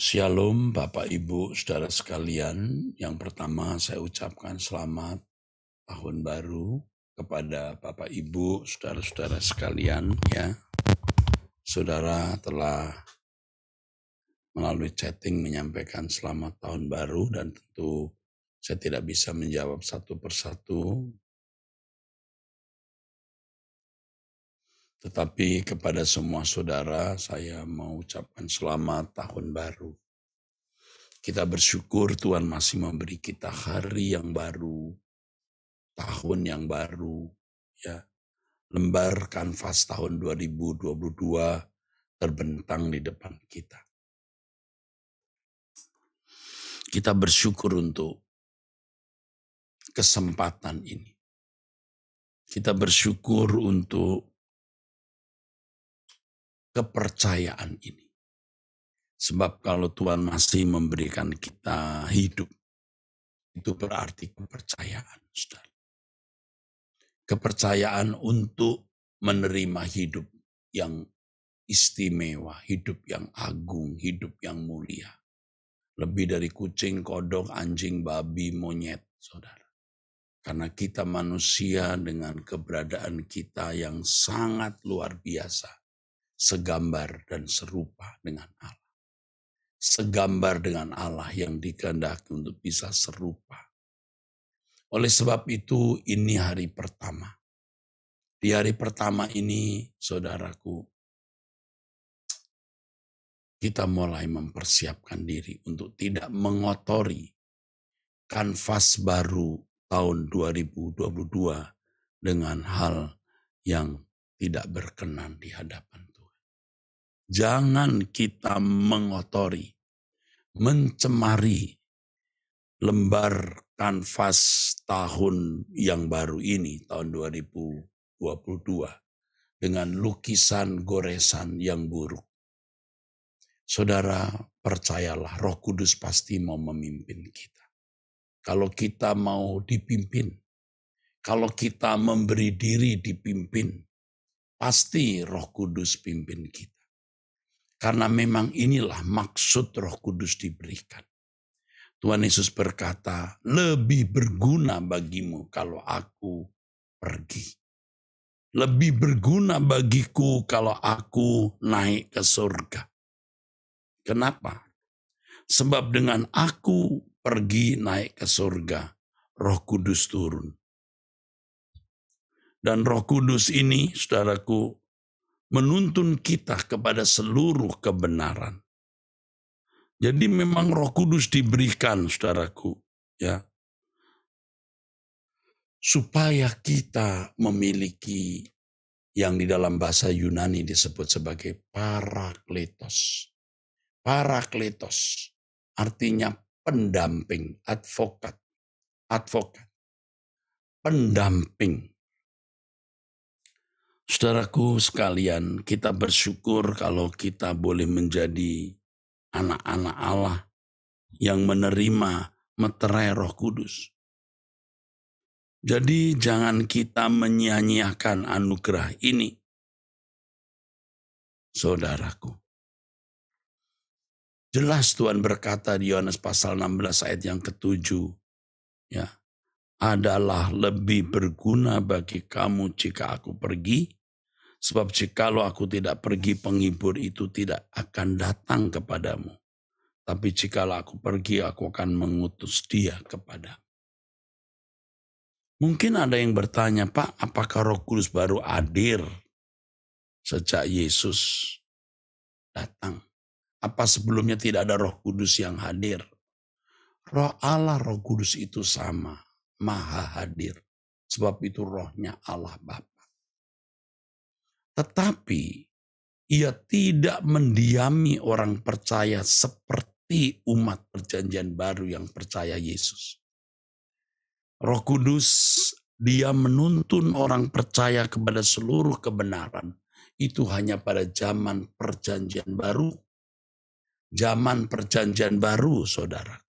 Shalom Bapak Ibu Saudara sekalian. Yang pertama saya ucapkan selamat tahun baru kepada Bapak Ibu Saudara-saudara sekalian ya. Saudara telah melalui chatting menyampaikan selamat tahun baru dan tentu saya tidak bisa menjawab satu persatu. Tetapi kepada semua saudara saya mau ucapkan selamat tahun baru. Kita bersyukur Tuhan masih memberi kita hari yang baru, tahun yang baru, ya. Lembar kanvas tahun 2022 terbentang di depan kita. Kita bersyukur untuk kesempatan ini. Kita bersyukur untuk kepercayaan ini. Sebab kalau Tuhan masih memberikan kita hidup, itu berarti kepercayaan, saudara. Kepercayaan untuk menerima hidup yang istimewa, hidup yang agung, hidup yang mulia. Lebih dari kucing, kodok, anjing, babi, monyet, saudara. Karena kita manusia dengan keberadaan kita yang sangat luar biasa. Segambar dan serupa dengan Allah. Segambar dengan Allah yang dikehendaki untuk bisa serupa. Oleh sebab itu ini hari pertama. Di hari pertama ini, saudaraku, kita mulai mempersiapkan diri untuk tidak mengotori kanvas baru tahun 2022 dengan hal yang tidak berkenan di hadapan Tuhan. Jangan kita mengotori, mencemari lembar kanvas tahun yang baru ini, tahun 2022, dengan lukisan goresan yang buruk. Saudara, percayalah Roh Kudus pasti mau memimpin kita. Kalau kita mau dipimpin, kalau kita memberi diri dipimpin, pasti Roh Kudus pimpin kita. Karena memang inilah maksud Roh Kudus diberikan. Tuhan Yesus berkata, lebih berguna bagimu kalau aku pergi. Lebih berguna bagiku kalau aku naik ke surga. Kenapa? Sebab dengan aku pergi naik ke surga, Roh Kudus turun. Dan Roh Kudus ini, saudaraku, menuntun kita kepada seluruh kebenaran. Jadi memang Roh Kudus diberikan, saudaraku, ya, supaya kita memiliki yang di dalam bahasa Yunani disebut sebagai parakletos. Parakletos artinya pendamping, advokat, pendamping. Saudaraku sekalian, kita bersyukur kalau kita boleh menjadi anak-anak Allah yang menerima meterai Roh Kudus. Jadi jangan kita menyia-nyiakan anugerah ini, saudaraku. Jelas Tuhan berkata di Yohanes pasal 16 ayat yang ke-7, ya, adalah lebih berguna bagi kamu jika aku pergi, sebab jikalau aku tidak pergi, penghibur itu tidak akan datang kepadamu. Tapi jikalau aku pergi, aku akan mengutus dia kepadamu. Mungkin ada yang bertanya, Pak, apakah Roh Kudus baru hadir sejak Yesus datang? Apa sebelumnya tidak ada Roh Kudus yang hadir? Roh Allah, Roh Kudus itu sama, maha hadir. Sebab itu rohnya Allah Bapa. Tetapi ia tidak mendiami orang percaya seperti umat perjanjian baru yang percaya Yesus. Roh Kudus, dia menuntun orang percaya kepada seluruh kebenaran. Itu hanya pada zaman perjanjian baru. Zaman perjanjian baru, saudara.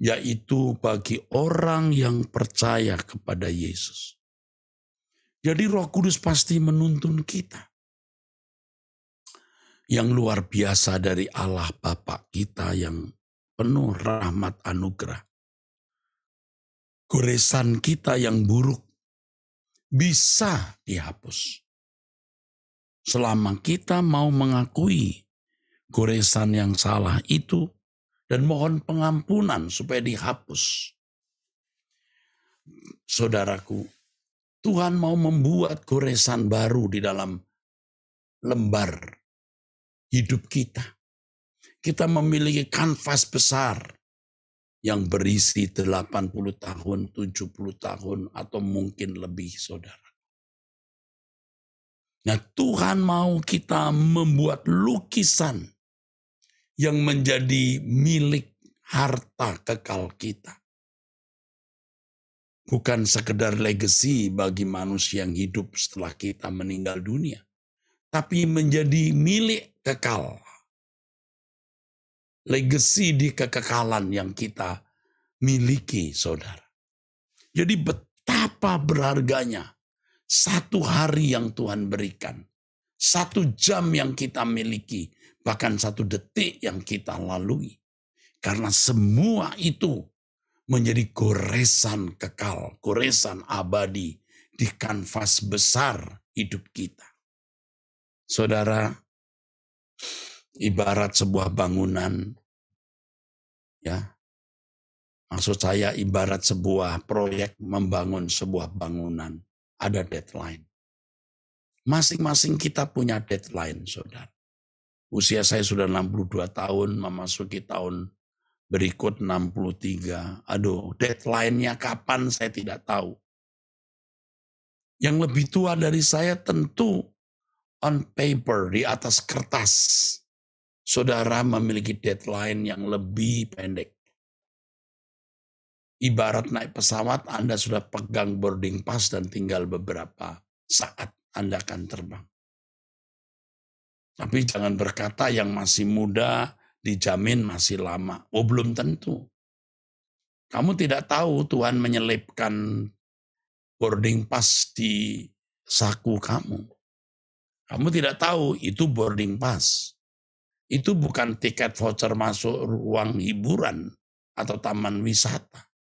Yaitu bagi orang yang percaya kepada Yesus. Jadi Roh Kudus pasti menuntun kita. yang luar biasa dari Allah Bapa kita yang penuh rahmat anugerah. Goresan kita yang buruk bisa dihapus. Selama kita mau mengakui goresan yang salah itu dan mohon pengampunan supaya dihapus. Saudaraku, Tuhan mau membuat goresan baru di dalam lembar hidup kita. Kita memiliki kanvas besar yang berisi 80 tahun, 70 tahun, atau mungkin lebih, saudara. Nah, Tuhan mau kita membuat lukisan yang menjadi milik harta kekal kita. Bukan sekedar legacy bagi manusia yang hidup setelah kita meninggal dunia, tapi menjadi milik kekal. Legacy di kekekalan yang kita miliki, saudara. Jadi betapa berharganya satu hari yang Tuhan berikan, 1 jam yang kita miliki, bahkan 1 detik yang kita lalui. Karena semua itu menjadi goresan kekal, goresan abadi di kanvas besar hidup kita. Saudara, ibarat sebuah bangunan, ya, maksud saya ibarat sebuah proyek membangun sebuah bangunan, ada deadline. Masing-masing kita punya deadline, saudara. Usia saya sudah 62 tahun, memasuki tahun berikut 63. Aduh, deadline-nya kapan saya tidak tahu. Yang lebih tua dari saya tentu on paper, di atas kertas. Saudara memiliki deadline yang lebih pendek. Ibarat naik pesawat, Anda sudah pegang boarding pass dan tinggal beberapa saat Anda akan terbang. Tapi jangan berkata yang masih muda dijamin masih lama. Oh, belum tentu. Kamu tidak tahu Tuhan menyelipkan boarding pass di saku kamu. Kamu tidak tahu itu boarding pass. Itu bukan tiket voucher masuk ruang hiburan atau taman wisata.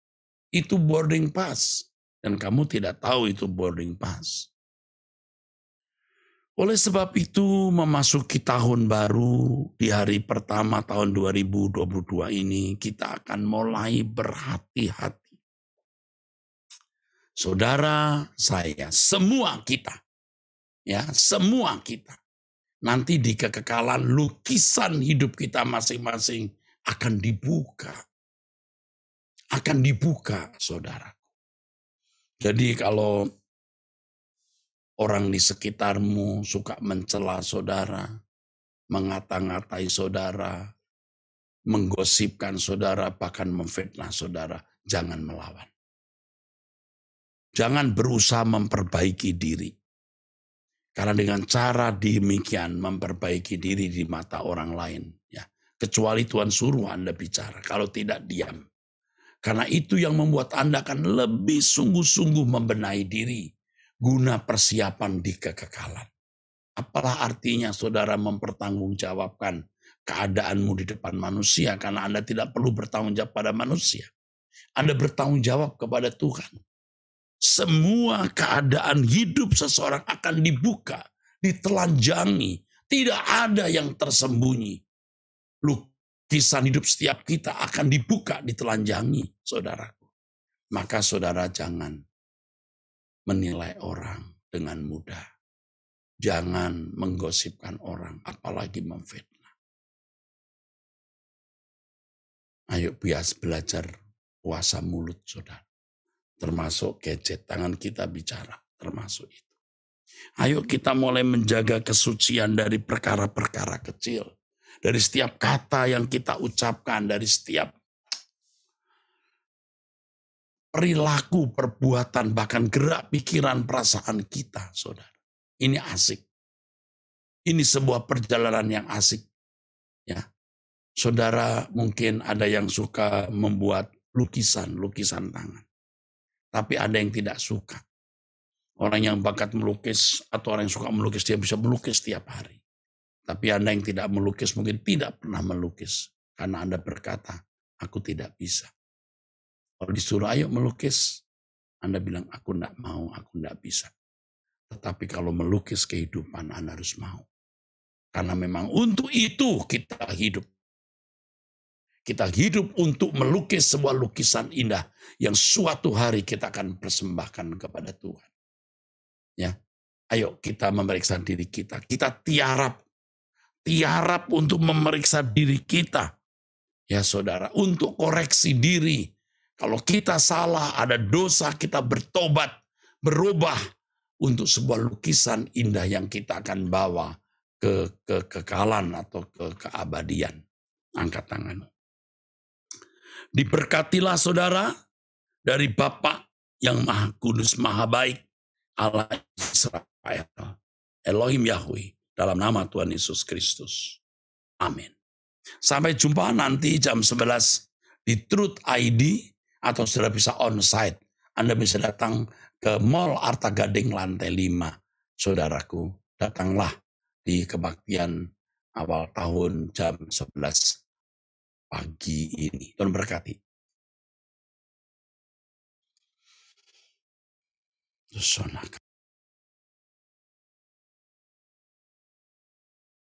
Itu boarding pass. Dan kamu tidak tahu itu boarding pass. Oleh sebab itu memasuki tahun baru di hari pertama tahun 2022 ini kita akan mulai berhati-hati. Saudara saya, semua kita, ya, semua kita nanti di kekekalan lukisan hidup kita masing-masing akan dibuka. Akan dibuka, saudara. Jadi kalau orang di sekitarmu suka mencela saudara, mengata-ngatai saudara, menggosipkan saudara, bahkan memfitnah saudara, jangan melawan. Jangan berusaha memperbaiki diri. Karena dengan cara demikian memperbaiki diri di mata orang lain, ya, kecuali Tuhan suruh Anda bicara, kalau tidak diam. Karena itu yang membuat Anda akan lebih sungguh-sungguh membenahi diri guna persiapan di kekekalan. Apalah artinya saudara mempertanggungjawabkan keadaanmu di depan manusia karena Anda tidak perlu bertanggung jawab pada manusia. Anda bertanggung jawab kepada Tuhan. Semua keadaan hidup seseorang akan dibuka, ditelanjangi. Tidak ada yang tersembunyi. Lukisan hidup setiap kita akan dibuka, ditelanjangi, saudaraku. Maka saudara jangan menilai orang dengan mudah. Jangan menggosipkan orang, apalagi memfitnah. Ayo belajar puasa mulut, saudara. Termasuk gadget, tangan kita bicara, termasuk itu. Ayo kita mulai menjaga kesucian dari perkara-perkara kecil. Dari setiap kata yang kita ucapkan, dari setiap perilaku, perbuatan, bahkan gerak pikiran, perasaan kita, saudara. Ini asik. Ini sebuah perjalanan yang asik. Ya, saudara mungkin ada yang suka membuat lukisan tangan. Tapi ada yang tidak suka. Orang yang bakat melukis atau orang yang suka melukis, dia bisa melukis setiap hari. Tapi Anda yang tidak melukis mungkin tidak pernah melukis. Karena Anda berkata, aku tidak bisa. Kalau disuruh ayo melukis, Anda bilang, aku tidak mau, aku tidak bisa. Tetapi kalau melukis kehidupan, Anda harus mau. Karena memang untuk itu kita hidup. Kita hidup untuk melukis sebuah lukisan indah yang suatu hari kita akan persembahkan kepada Tuhan. Ya, ayo kita memeriksa diri kita. Kita tiarap untuk memeriksa diri kita. Ya saudara, untuk koreksi diri. Kalau kita salah, ada dosa, kita bertobat, berubah untuk sebuah lukisan indah yang kita akan bawa ke kekekalan atau ke keabadian. Angkat tanganmu. Diberkatilah saudara dari Bapa yang Maha Kudus, Maha Baik, Allah Israel, Elohim Yahweh, dalam nama Tuhan Yesus Kristus. Amin. Sampai jumpa nanti jam 11 di Truth ID atau sudah bisa onsite. Anda bisa datang ke Mall Arta Gading lantai 5. Saudaraku, datanglah di kebaktian awal tahun jam 11 pagi ini. Tuhan berkati. Sonaka.